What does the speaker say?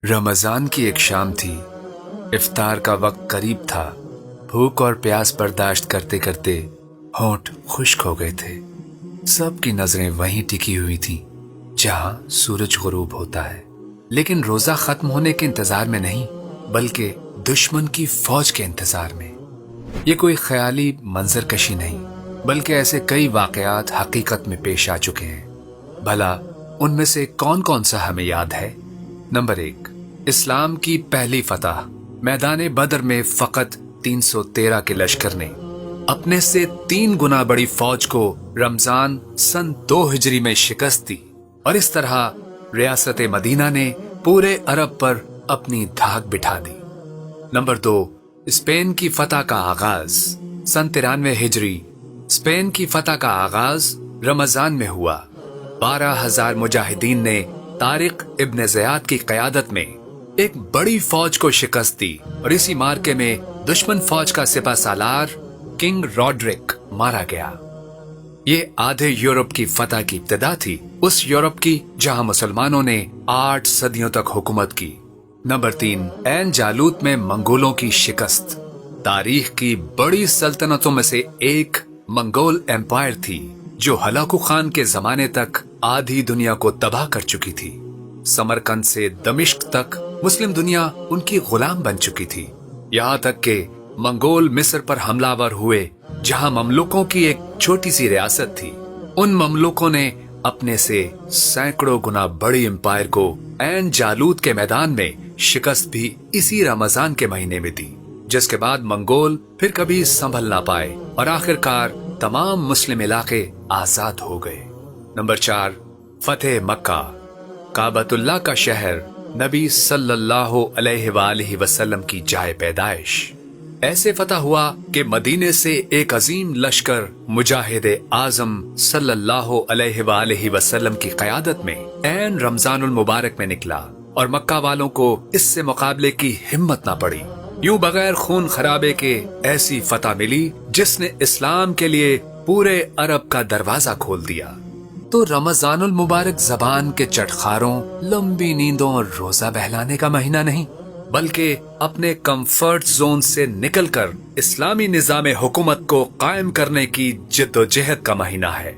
रमजान की एक शाम थी। इफ्तार का वक्त करीब था। भूख और प्यास बर्दाश्त करते करते होंठ खुश्क हो गए थे। सबकी नजरें वहीं टिकी हुई थीं जहां सूरज गुरूब होता है, लेकिन रोजा खत्म होने के इंतजार में नहीं, बल्कि दुश्मन की फौज के इंतजार में। ये कोई ख्याली मंजरकशी नहीं, बल्कि ऐसे कई वाकयात हकीकत में पेश आ चुके हैं। भला उनमें से कौन कौन सा हमें याद है? नंबर 1, इस्लाम की पहली फतह। मैदान बदर में फकत 313 के लश्कर ने अपने से 3 गुना बड़ी फौज को रमजान सन 2 हिजरी में शिकस्त दी, और इस तरह रियासत मदीना ने पूरे अरब पर अपनी धाक बिठा दी। नंबर 2, स्पेन की फतह का आगाज। सन 93 हिजरी स्पेन की फतह का आगाज रमजान में हुआ। 12,000 मुजाहिदीन ने तारिक इब्न ज़ियाद की क़यादत में एक बड़ी फौज को शिकस्त दी, और इसी मार्के में दुश्मन फौज का सिपह सालार किंग रॉड्रिक मारा गया। ये आधे यूरोप की फतह की इब्तिदा थी, उस यूरोप की जहां मुसलमानों ने 8 सदियों तक हुकूमत की। नंबर 3, ऐन जालूत में मंगोलों की शिकस्त। तारीख की बड़ी सल्तनतों में से एक मंगोल एम्पायर थी, जो हलाकू खान के जमाने तक आधी दुनिया को तबाह कर चुकी थी। समरकंद से दमिश्क तक मुस्लिम दुनिया उनकी गुलाम बन चुकी थी। यहाँ तक के मंगोल मिस्र पर हमलावर हुए, जहाँ ममलुकों की एक छोटी सी रियासत थी। उन ममलुकों ने अपने से सैकड़ों गुना बड़ी एम्पायर को ऐन जालूत के मैदान में शिकस्त भी इसी रमजान के महीने में दी, जिसके बाद मंगोल फिर कभी संभल ना पाए और आखिरकार तमाम मुस्लिम इलाके आजाद हो गए। नंबर 4, फतेह मक्का। काबतुल्लाह का शहर, नबी सल्लल्लाहु अलैहि वसल्लम की जाए पैदाइश। ऐसे फतह हुआ कि मदीने से एक अजीम लश्कर मुजाहिद आजम सल्लल्लाहु अलैहि वसल्लम की क़यादत में ऐन रमजानुल मुबारक में निकला, और मक्का वालों को इससे मुकाबले की हिम्मत ना पड़ी। यूं बगैर खून खराबे के ऐसी फतह मिली जिसने इस्लाम के लिए पूरे अरब का दरवाजा खोल दिया। तो रमजानुल मुबारक जबान के चटखारों, लंबी नींदों और रोजा बहलाने का महीना नहीं, बल्कि अपने कंफर्ट जोन से निकलकर इस्लामी निजाम हुकूमत को कायम करने की जिद्दोजहद का महीना है।